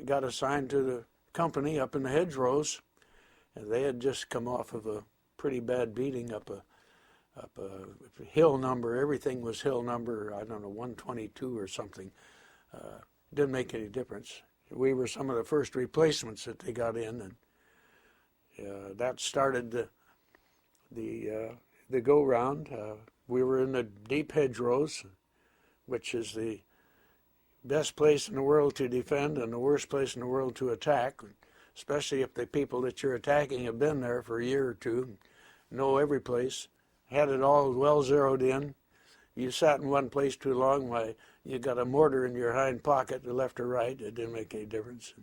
got assigned to the company up in the hedgerows, and they had just come off of a pretty bad beating up a hill number. Everything was hill number, I don't know, 122 or something. Didn't make any difference. We were some of the first replacements that they got in, and that started the go-round. We were in the deep hedgerows, which is the best place in the world to defend and the worst place in the world to attack, especially if the people that you're attacking have been there for a year or two, know every place, had it all well zeroed in. You sat in one place too long, why, you got a mortar in your hind pocket, to left or right. It didn't make any difference.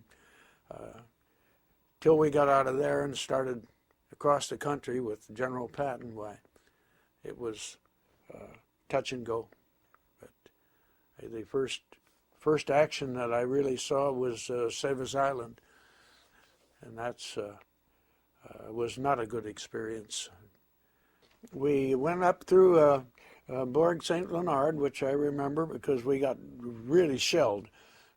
Till we got out of there and started across the country with General Patton, why, it was touch and go. But the first action that I really saw was Savage Island, and that's was not a good experience. We went up through Bourg St. Leonard, which I remember because we got really shelled,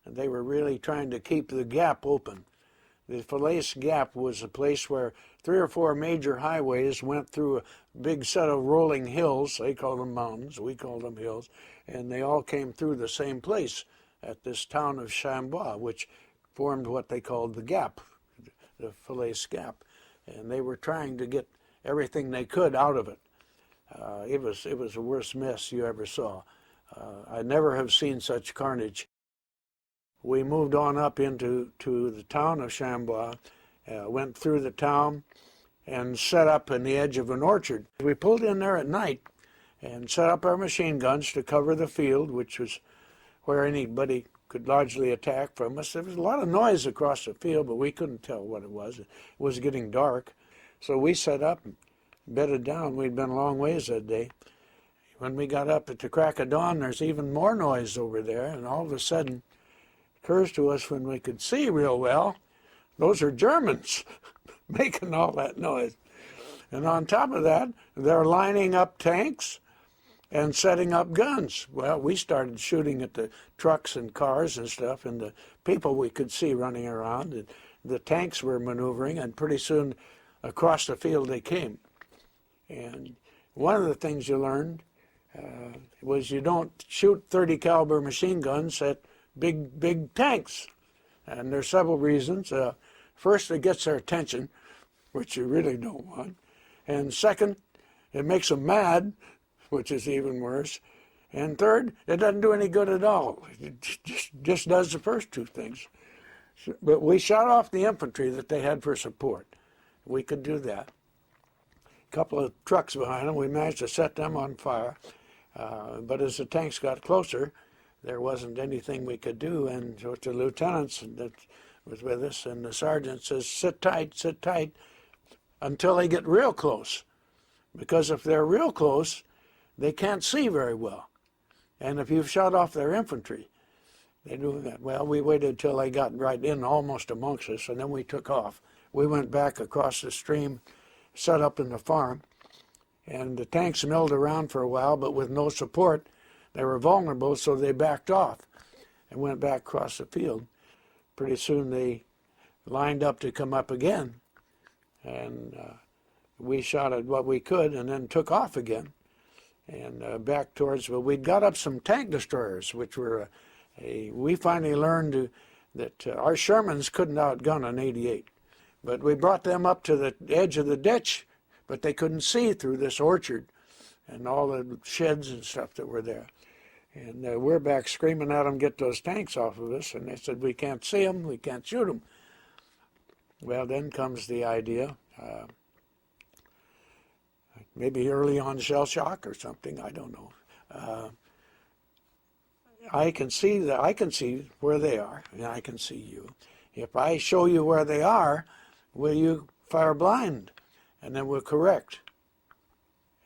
and they were really trying to keep the gap open. The Falaise Gap was a place where 3 or 4 major highways went through a big set of rolling hills. They called them mountains, we called them hills, and they all came through the same place at this town of Chambois, which formed what they called the Gap, the Falaise Gap. And they were trying to get everything they could out of it. It was the worst mess you ever saw. I never have seen such carnage. We moved on up into the town of Chambois, went through the town, and set up in the edge of an orchard. We pulled in there at night and set up our machine guns to cover the field, which was where anybody could largely attack from us. There was a lot of noise across the field, but we couldn't tell what it was. It was getting dark. So we set up and bedded down. We'd been a long ways that day. When we got up at the crack of dawn, there's even more noise over there, and all of a sudden, it occurs to us when we could see real well, those are Germans making all that noise. And on top of that, they're lining up tanks and setting up guns. Well, we started shooting at the trucks and cars and stuff, and the people we could see running around, and the tanks were maneuvering, and pretty soon across the field they came. And one of the things you learned was you don't shoot 30 caliber machine guns at big tanks. And there's several reasons. First, it gets their attention, which you really don't want. And second, it makes them mad, which is even worse. And third, it doesn't do any good at all. It just does the first two things. But we shot off the infantry that they had for support. We could do that. A couple of trucks behind them, we managed to set them on fire. But as the tanks got closer, there wasn't anything we could do. And so the lieutenants that was with us, and the sergeant says, sit tight, until they get real close. Because if they're real close, they can't see very well. And if you've shot off their infantry, they do that. Well, we waited until they got right in almost amongst us, and then we took off. We went back across the stream, set up in the farm, and the tanks milled around for a while, but with no support, they were vulnerable, so they backed off and went back across the field. Pretty soon they lined up to come up again, and we shot at what we could and then took off again and back towards, well, we'd got up some tank destroyers, which were, we finally learned that our Shermans couldn't outgun an 88. But we brought them up to the edge of the ditch, but they couldn't see through this orchard and all the sheds and stuff that were there. And we're back screaming at them, get those tanks off of us, and they said, we can't see them, we can't shoot them. Well, then comes the idea, maybe early on shell shock or something, I don't know. I can see where they are, and I can see you. If I show you where they are, will you fire blind? And then we'll correct.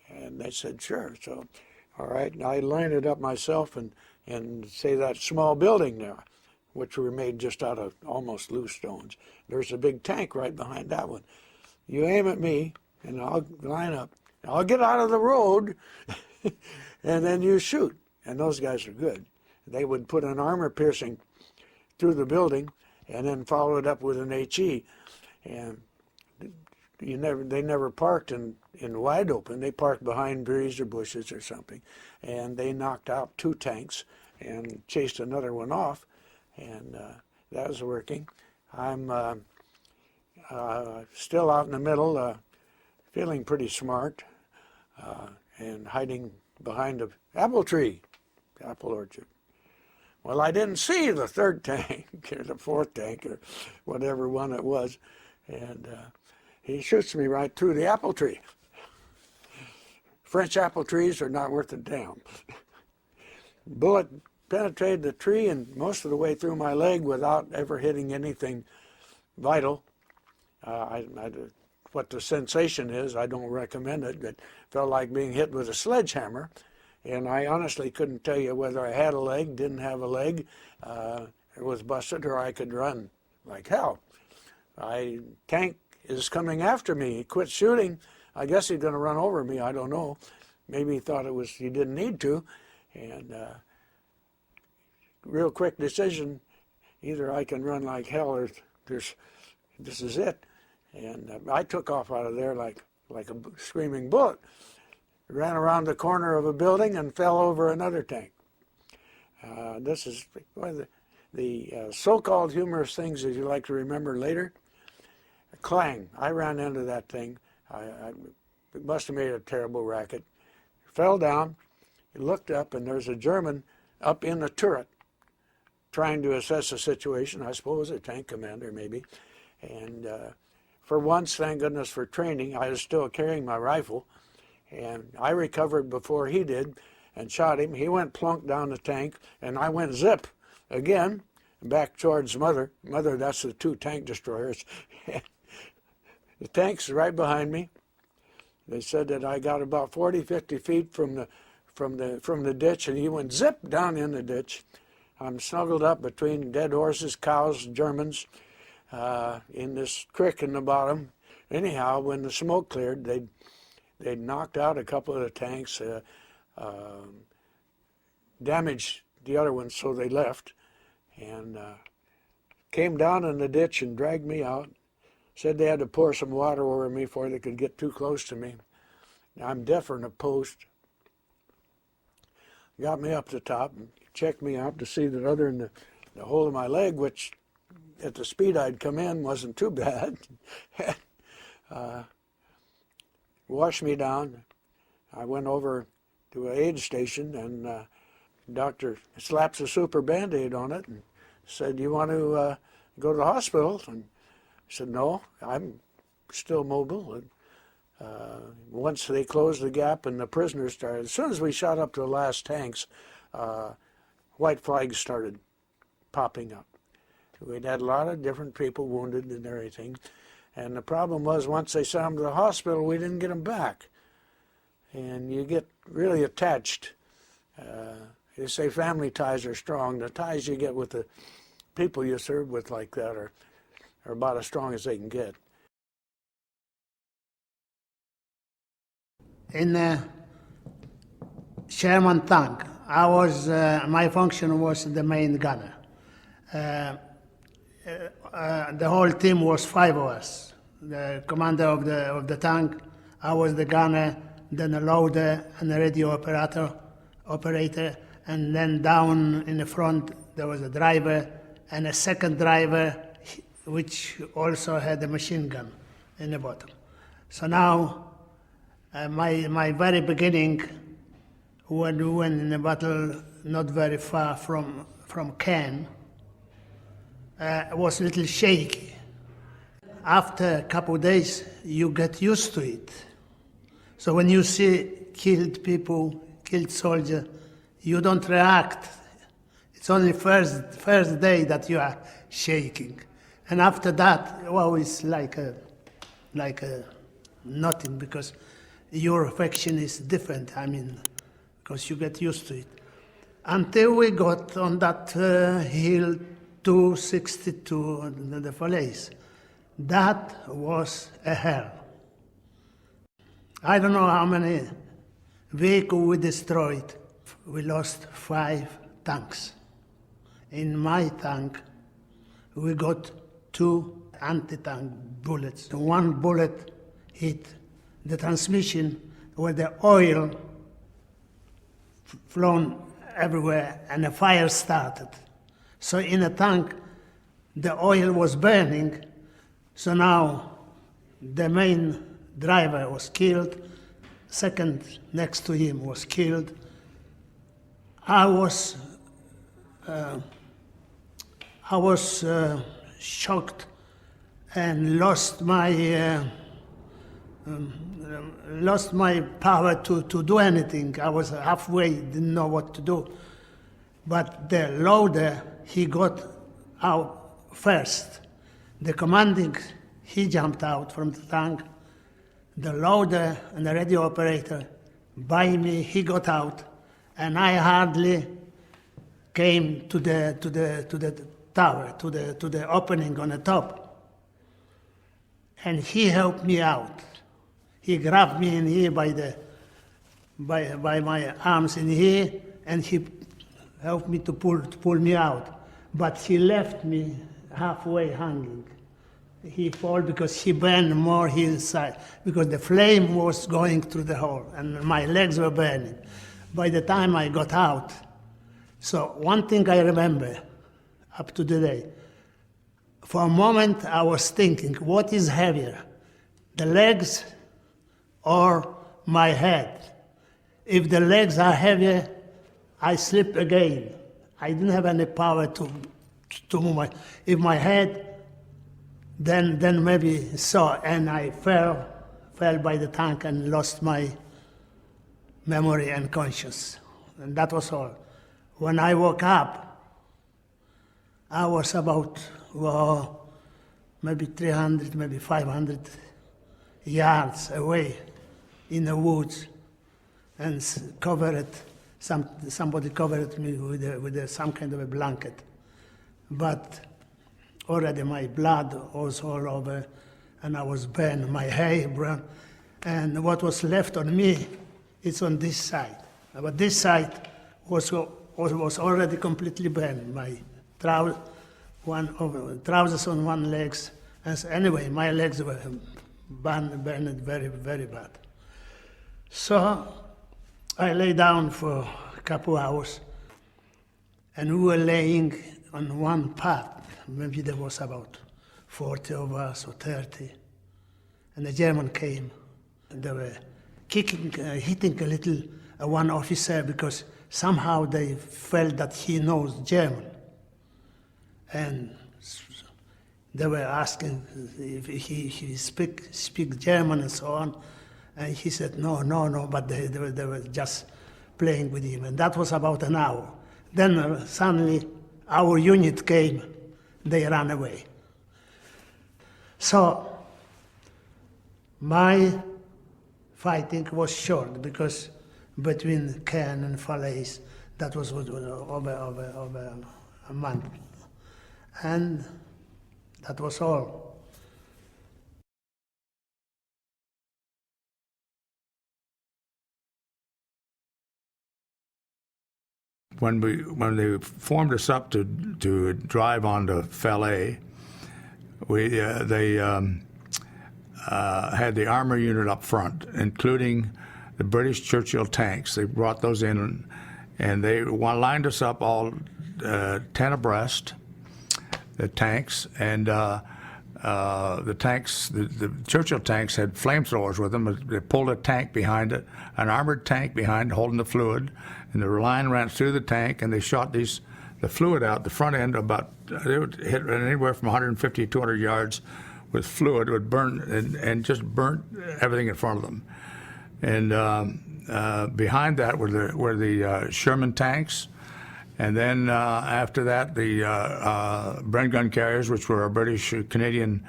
And they said, sure. So, all right, and I lined it up myself and say that small building there, which were made just out of almost loose stones. There's a big tank right behind that one. You aim at me, and I'll line up. I'll get out of the road, and then you shoot. And those guys are good. They would put an armor piercing through the building, and then followed up with an HE. And they never parked in wide open. They parked behind trees or bushes or something, and they knocked out 2 tanks and chased another one off, and that was working. I'm still out in the middle, feeling pretty smart, and hiding behind an apple tree, apple orchard. Well, I didn't see the 3rd tank or the 4th tank or whatever one it was, and he shoots me right through the apple tree. French apple trees are not worth a damn. Bullet penetrated the tree and most of the way through my leg without ever hitting anything vital. What the sensation is, I don't recommend it. It felt like being hit with a sledgehammer. And I honestly couldn't tell you whether I had a leg, didn't have a leg, it was busted, or I could run like hell. Tank is coming after me. He quit shooting. I guess he's going to run over me. I don't know. Maybe he thought he didn't need to. And real quick decision, either I can run like hell or this is it. And I took off out of there like a screaming bullet. Ran around the corner of a building and fell over another tank. This is one of the so-called humorous things that you like to remember later. Clang. I ran into that thing. It must have made a terrible racket. Fell down, looked up, and there's a German up in the turret trying to assess the situation. I suppose a tank commander maybe. And for once, thank goodness for training, I was still carrying my rifle. And I recovered before he did and shot him. He went plunk down the tank, and I went zip again back towards Mother. Mother, that's the 2 tank destroyers. The tank's right behind me. They said that I got about 40, 50 feet from the ditch, and he went zip down in the ditch. I'm snuggled up between dead horses, cows, Germans, in this creek in the bottom. Anyhow, when the smoke cleared, they knocked out a couple of the tanks, damaged the other ones, so they left, and came down in the ditch and dragged me out. Said they had to pour some water over me before they could get too close to me. I'm deaf in a post. Got me up the top and checked me out to see that other than the hole in my leg, which at the speed I'd come in wasn't too bad, washed me down. I went over to an aid station, and the doctor slaps a super Band-Aid on it and said, "You want to go to the hospital?" And I said, "No, I'm still mobile." And once they closed the gap and the prisoners started, as soon as we shot up to the last tanks, white flags started popping up. We'd had a lot of different people wounded and everything. And the problem was, once they sent them to the hospital, we didn't get them back. And you get really attached. They say family ties are strong. The ties you get with the people you serve with like that are about as strong as they can get. In Sherman tank, my function was the main gunner. The whole team was 5 of us. The commander of the tank, I was the gunner, then a loader and a radio operator, and then down in the front there was a driver and a second driver, which also had a machine gun in the bottom. So now, my very beginning, when we went in a battle not very far from Caen, was a little shaky. After a couple of days, you get used to it. So when you see killed people, killed soldiers, you don't react. It's only first day that you are shaking. And after that, well, it's like a nothing, because your affection is different, because you get used to it. Until we got on that hill 262, the Falaise. That was a hell. I don't know how many vehicles we destroyed. We lost 5 tanks. In my tank, we got 2 anti-tank bullets. One bullet hit the transmission where the oil flown everywhere and a fire started. So in a tank, the oil was burning, so now the main driver was killed, second next to him was killed. I was shocked and lost my power to do anything. I was halfway, didn't know what to do. But the loader, he got out first. The commanding, he jumped out from the tank. The loader and the radio operator, by me, he got out, and I hardly came to the tower, to the opening on the top. And he helped me out. He grabbed me in here by my arms in here, and he helped me to pull me out. But he left me halfway hanging. He fell because he burned more inside, because the flame was going through the hole, and my legs were burning. By the time I got out, so one thing I remember up to today, for a moment I was thinking, what is heavier, the legs or my head? If the legs are heavier, I slip again. I didn't have any power to move if my head, then maybe so, and I fell by the tank and lost my memory and conscience. And that was all. When I woke up, I was about maybe 300, maybe 500 yards away in the woods, and somebody covered me with some kind of a blanket. But already my blood was all over, and I was burned, my hair burned, and what was left on me is on this side. But this side was already completely burned. My trousers on one legs, and so anyway, my legs were burned very, very bad. So I lay down for a couple hours, and we were laying on one path. Maybe there was about 40 of us or 30. And the German came, and they were hitting a little one officer, because somehow they felt that he knows German. And they were asking if he speak German and so on. And he said, no, but they were just playing with him. And that was about an hour. Then suddenly our unit came. They ran away. So my fighting was short, because between Caen and Falaise, that was over a month. And that was all. When they formed us up to drive on to Falaise, they had the armor unit up front, including the British Churchill tanks. They brought those in, and they lined us up all 10 abreast, the tanks, and the Churchill tanks had flamethrowers with them. They pulled a tank behind it, an armored tank behind, holding the fluid, and the line ran through the tank, and they shot the fluid out the front end. They would hit anywhere from 150 to 200 yards with fluid. It would burn and just burnt everything in front of them. And behind that were the Sherman tanks, and then after that the Bren gun carriers, which were a British Canadian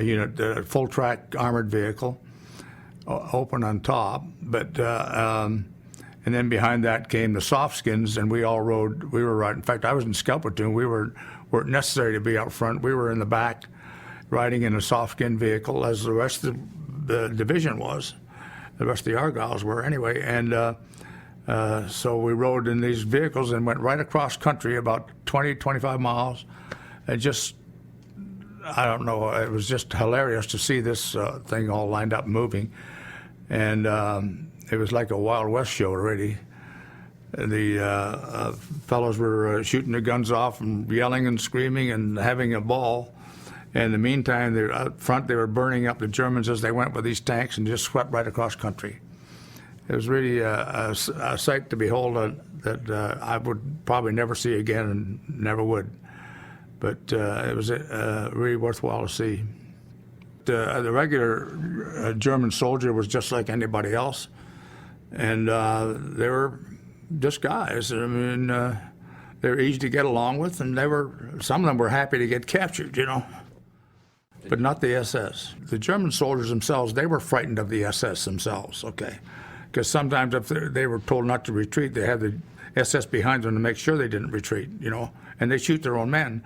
unit, full track armored vehicle, open on top, but. And then behind that came the softskins, and we all rode. We were riding. In fact, I was in scout platoon. We weren't necessary to be out front. We were in the back, riding in a softskin vehicle, as the rest of the division was. The rest of the Argylls were anyway. And so we rode in these vehicles and went right across country, about 20, 25 miles, and just I don't know, it was just hilarious to see this thing all lined up moving. And it was like a Wild West show already. The fellows were shooting their guns off and yelling and screaming and having a ball. And in the meantime, they were out front, they were burning up the Germans as they went with these tanks and just swept right across country. It was really a sight to behold that I would probably never see again and never would. But it was really worthwhile to see. The regular German soldier was just like anybody else. And they were just guys. I mean, they were easy to get along with, and some of them were happy to get captured, you know. But not the SS. The German soldiers themselves, they were frightened of the SS themselves, okay? Because sometimes if they were told not to retreat, they had the SS behind them to make sure they didn't retreat, you know, and they shoot their own men.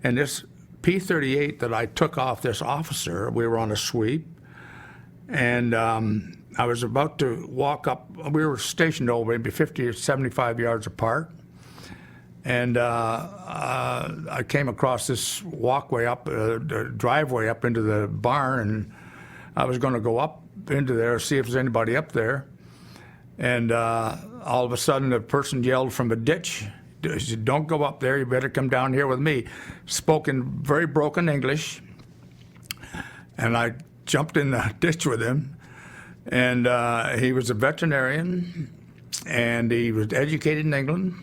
And this P-38 that I took off this officer, we were on a sweep, and I was about to walk up. We were stationed over maybe 50 or 75 yards apart, and I came across this walkway up, driveway up into the barn, and I was going to go up into there, see if there's anybody up there. And all of a sudden, a person yelled from a ditch, he said, "Don't go up there, you better come down here with me." Spoke in very broken English, and I jumped in the ditch with him. And he was a veterinarian, and he was educated in England,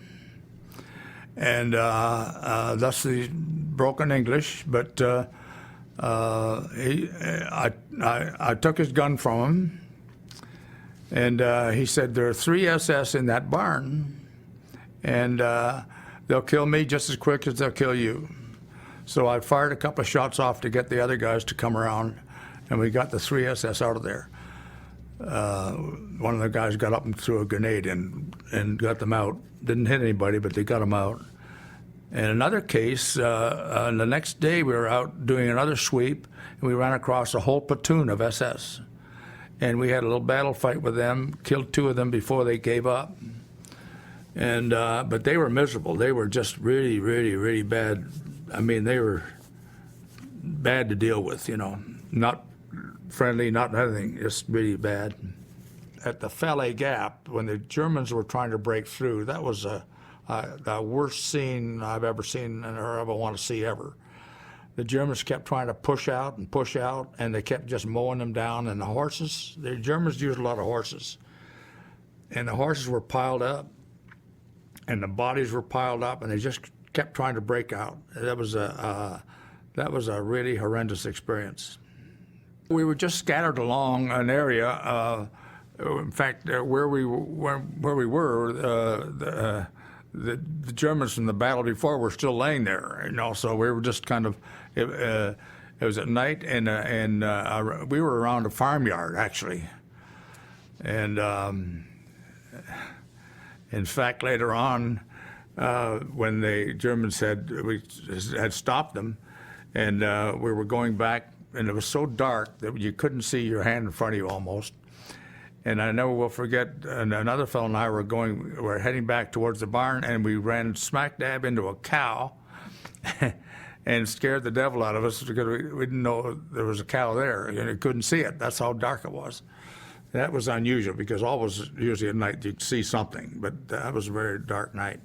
and thus the broken English. But I took his gun from him, and he said, "There are 3 SS in that barn, and they'll kill me just as quick as they'll kill you." So I fired a couple of shots off to get the other guys to come around, and we got the 3 SS out of there. One of the guys got up and threw a grenade and got them out. Didn't hit anybody, but they got them out. In another case, the next day we were out doing another sweep, and we ran across a whole platoon of SS. And we had a little battle fight with them, killed 2 of them before they gave up. And but they were miserable. They were just really, really, really bad. I mean, they were bad to deal with, you know, not friendly, not anything, just really bad. At the Falaise Gap, when the Germans were trying to break through, that was the worst scene I've ever seen or ever want to see ever. The Germans kept trying to push out, and they kept just mowing them down. And the Germans used a lot of horses. And the horses were piled up, and the bodies were piled up, and they just kept trying to break out. That was a really horrendous experience. We were just scattered along an area. In fact, where we were, the Germans from the battle before were still laying there, you know. So we were just kind of. It was at night, and we were around a farmyard actually. And in fact, later on, when the Germans had stopped them, and we were going back, and it was so dark that you couldn't see your hand in front of you almost. And I never will forget, another fellow and I were heading back towards the barn, and we ran smack dab into a cow and scared the devil out of us because we didn't know there was a cow there, and you couldn't see it. That's how dark it was. That was unusual because always, usually at night, you'd see something, but that was a very dark night.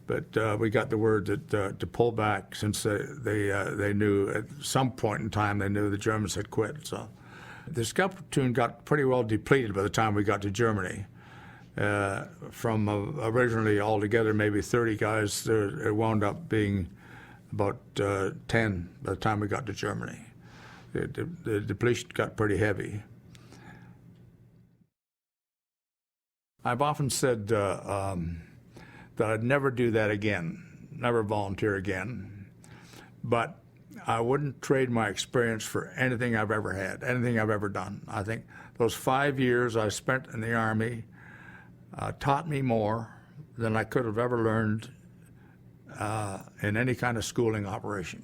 But we got the word that to pull back, since they knew at some point in time they knew the Germans had quit. So the scout platoon got pretty well depleted by the time we got to Germany. From originally altogether maybe 30 guys, it wound up being about 10 by the time we got to Germany. The depletion got pretty heavy. I've often said that I'd never do that again, never volunteer again. But I wouldn't trade my experience for anything I've ever had, anything I've ever done. I think those 5 years I spent in the Army taught me more than I could have ever learned in any kind of schooling operation.